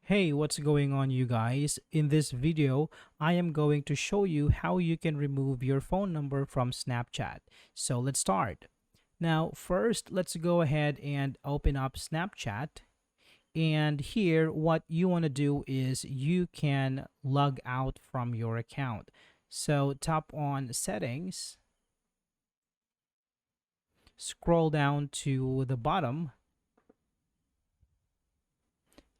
Hey, what's going on, you guys? In this video, I am going to show you how you can remove your phone number from Snapchat. So let's start. Now, first, let's go ahead and open up Snapchat. And here, what you want to do is you can log out from your account. So tap on Settings, scroll down to the bottom,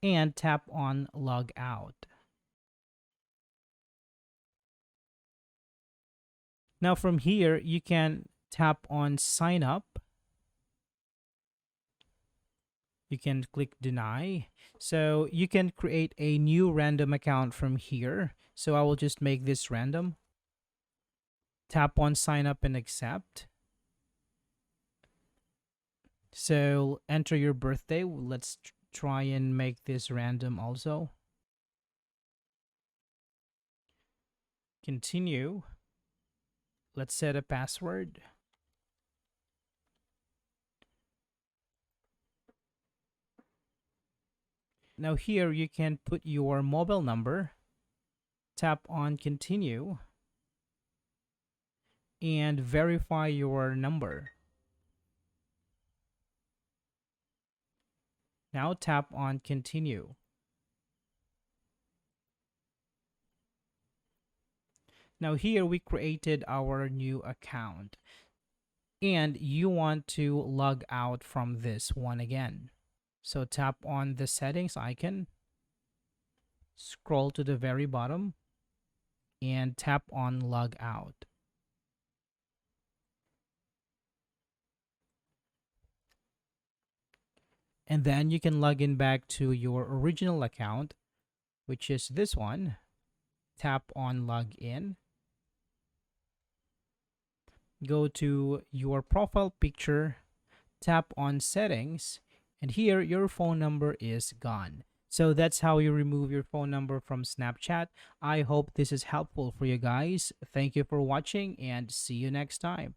and tap on Log Out. Now from here, you can tap on sign up. You can click deny. So you can create a new random account from here. So I will just make this random. Tap on sign up and accept. So enter your birthday. Let's try and make this random also. Continue. Let's set a password. Now here you can put your mobile number, tap on continue, and verify your number. Now tap on continue. Now here we created our new account and you want to log out from this one again. So tap on the settings icon, scroll to the very bottom, and tap on log out. And then you can log in back to your original account, which is this one. Tap on log in. Go to your profile picture, tap on settings, and here your phone number is gone. So that's how you remove your phone number from Snapchat. I hope this is helpful for you guys. Thank you for watching and see you next time.